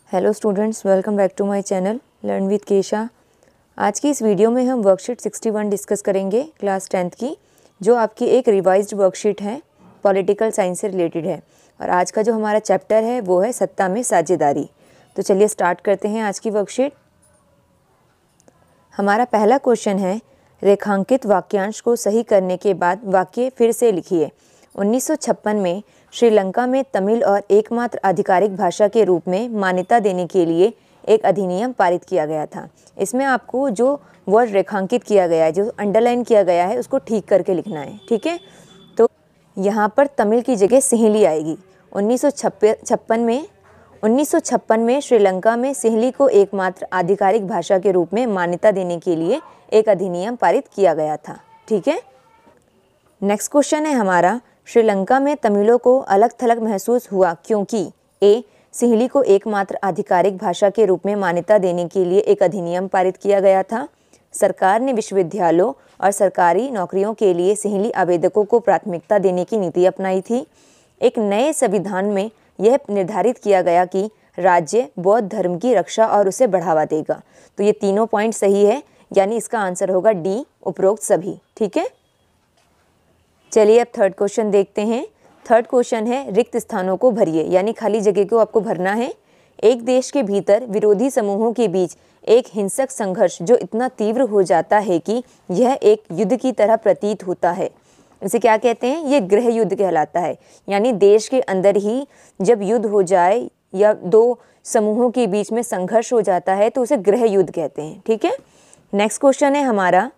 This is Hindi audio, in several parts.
Hello students, welcome back to my channel learn with Kesha. आज की इस वीडियो में हम वर्कशीट 61 डिस्कस करेंगे क्लास 10th की, जो आपकी एक रिवाइज्ड वर्कशीट है, पॉलिटिकल साइंस से रिलेटेड है। और आज का जो हमारा चैप्टर है वो है सत्ता में साझेदारी। तो चलिए स्टार्ट करते हैं आज की वर्कशीट। हमारा पहला क्वेश्चन है, रेखांकित वाक्यांश को सही करने के बाद वाक्य फिर से लिखिए। 1956 में श्रीलंका में तमिल और एकमात्र आधिकारिक भाषा के रूप में मान्यता देने के लिए एक अधिनियम पारित किया गया था। इसमें आपको जो वर्ड रेखांकित किया गया है, जो अंडरलाइन किया गया है, उसको ठीक करके लिखना है। ठीक है, तो यहाँ पर तमिल की जगह सिंहली आएगी। 1956 में श्रीलंका में सिंहली को एकमात्र आधिकारिक भाषा के रूप में मान्यता देने के लिए एक अधिनियम पारित किया गया था। ठीक है, नेक्स्ट क्वेश्चन है हमारा, श्रीलंका में तमिलों को अलग थलग महसूस हुआ क्योंकि ए, सिंहली को एकमात्र आधिकारिक भाषा के रूप में मान्यता देने के लिए एक अधिनियम पारित किया गया था, सरकार ने विश्वविद्यालयों और सरकारी नौकरियों के लिए सिंहली आवेदकों को प्राथमिकता देने की नीति अपनाई थी, एक नए संविधान में यह निर्धारित किया गया कि राज्य बौद्ध धर्म की रक्षा और उसे बढ़ावा देगा। तो ये तीनों पॉइंट सही है, यानी इसका आंसर होगा डी, उपरोक्त सभी। ठीक है, चलिए अब थर्ड क्वेश्चन देखते हैं। थर्ड क्वेश्चन है, रिक्त स्थानों को भरिए, यानी खाली जगह को आपको भरना है। एक देश के भीतर विरोधी समूहों के बीच एक हिंसक संघर्ष जो इतना तीव्र हो जाता है कि यह एक युद्ध की तरह प्रतीत होता है, इसे क्या कहते हैं? ये गृह युद्ध कहलाता है। यानी देश के अंदर ही जब युद्ध हो जाए या दो समूहों के बीच में संघर्ष हो जाता है तो उसे गृह युद्ध कहते हैं। ठीक है, नेक्स्ट क्वेश्चन है हमारा,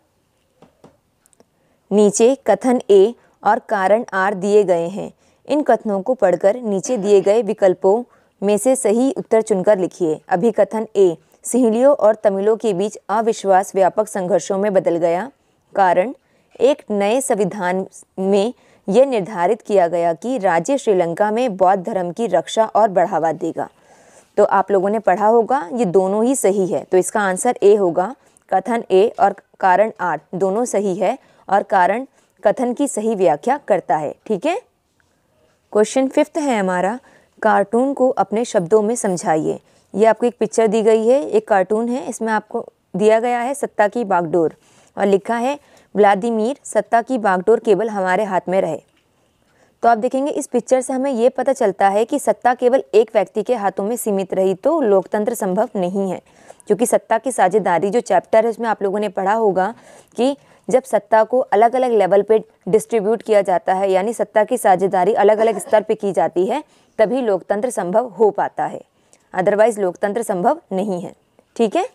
नीचे कथन ए और कारण आर दिए गए हैं। इन कथनों को पढ़कर नीचे दिए गए विकल्पों में से सही उत्तर चुनकर लिखिए। अभिकथन ए, सिंहलियों और तमिलों के बीच अविश्वास व्यापक संघर्षों में बदल गया। कारण, एक नए संविधान में यह निर्धारित किया गया कि राज्य श्रीलंका में बौद्ध धर्म की रक्षा और बढ़ावा देगा। तो आप लोगों ने पढ़ा होगा, ये दोनों ही सही है, तो इसका आंसर ए होगा। कथन ए और कारण आर दोनों सही है और कारण कथन की सही व्याख्या करता है। ठीक है, क्वेश्चन फिफ्थ है हमारा, कार्टून को अपने शब्दों में समझाइए। ये आपको एक पिक्चर दी गई है, एक कार्टून है, इसमें आपको दिया गया है सत्ता की बागडोर और लिखा है व्लादिमीर, सत्ता की बागडोर केवल हमारे हाथ में रहे। तो आप देखेंगे इस पिक्चर से हमें ये पता चलता है कि सत्ता केवल एक व्यक्ति के हाथों में सीमित रही तो लोकतंत्र संभव नहीं है। क्योंकि सत्ता की साझेदारी जो चैप्टर है उसमें आप लोगों ने पढ़ा होगा कि जब सत्ता को अलग अलग लेवल पे डिस्ट्रीब्यूट किया जाता है, यानी सत्ता की साझेदारी अलग अलग स्तर पे की जाती है, तभी लोकतंत्र संभव हो पाता है, अदरवाइज लोकतंत्र संभव नहीं है। ठीक है,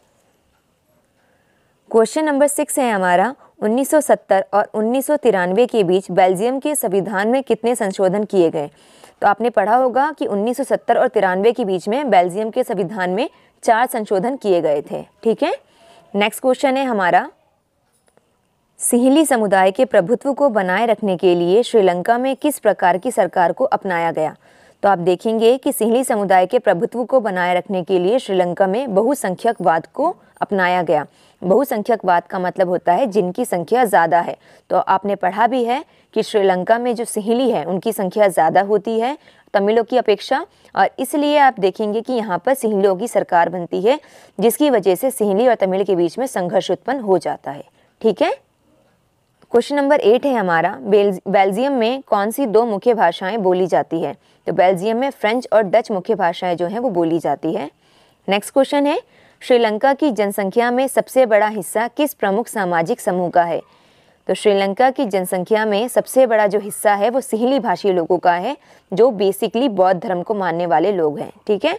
क्वेश्चन नंबर 6 है हमारा, 1970 और 1993 के बीच बेल्जियम के संविधान में कितने संशोधन किए गए? तो आपने पढ़ा होगा कि 1970 और 93 के बीच में बेल्जियम के संविधान में 4 संशोधन किए गए थे। ठीक है, नेक्स्ट क्वेश्चन है हमारा, सिंहली समुदाय के प्रभुत्व को बनाए रखने के लिए श्रीलंका में किस प्रकार की सरकार को अपनाया गया? तो आप देखेंगे कि सिंहली समुदाय के प्रभुत्व को बनाए रखने के लिए श्रीलंका में बहुसंख्यकवाद को अपनाया गया। बहुसंख्यकवाद का मतलब होता है जिनकी संख्या ज़्यादा है। तो आपने पढ़ा भी है कि श्रीलंका में जो सिंहली है उनकी संख्या ज़्यादा होती है तमिलों की अपेक्षा, और इसलिए आप देखेंगे कि यहाँ पर सिंहलियों की सरकार बनती है, जिसकी वजह से सिंहली और तमिल के बीच में संघर्ष उत्पन्न हो जाता है। ठीक है, क्वेश्चन नंबर 8 है हमारा, बेल्जियम में कौन सी 2 मुख्य भाषाएं बोली जाती है? तो बेल्जियम में फ्रेंच और डच मुख्य भाषाएं जो हैं वो बोली जाती है। नेक्स्ट क्वेश्चन है, श्रीलंका की जनसंख्या में सबसे बड़ा हिस्सा किस प्रमुख सामाजिक समूह का है? तो श्रीलंका की जनसंख्या में सबसे बड़ा जो हिस्सा है वो सिंहली भाषी लोगों का है, जो बेसिकली बौद्ध धर्म को मानने वाले लोग हैं। ठीक है,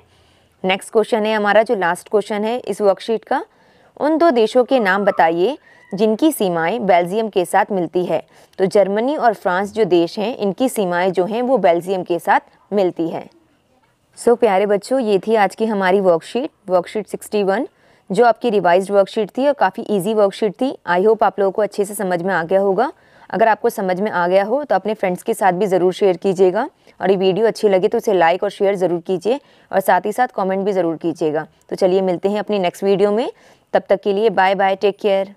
नेक्स्ट क्वेश्चन है हमारा, जो लास्ट क्वेश्चन है इस वर्कशीट का, उन 2 देशों के नाम बताइए जिनकी सीमाएं बेल्जियम के साथ मिलती है। तो जर्मनी और फ्रांस जो देश हैं, इनकी सीमाएं जो हैं वो बेल्जियम के साथ मिलती है। सो प्यारे बच्चों, ये थी आज की हमारी वर्कशीट 61, जो आपकी रिवाइज्ड वर्कशीट थी और काफ़ी इजी वर्कशीट थी। आई होप आप लोगों को अच्छे से समझ में आ गया होगा। अगर आपको समझ में आ गया हो तो अपने फ्रेंड्स के साथ भी ज़रूर शेयर कीजिएगा, और ये वीडियो अच्छी लगे तो इसे लाइक और शेयर ज़रूर कीजिए, और साथ ही साथ कमेंट भी ज़रूर कीजिएगा। तो चलिए मिलते हैं अपनी नेक्स्ट वीडियो में, तब तक के लिए बाय बाय, टेक केयर।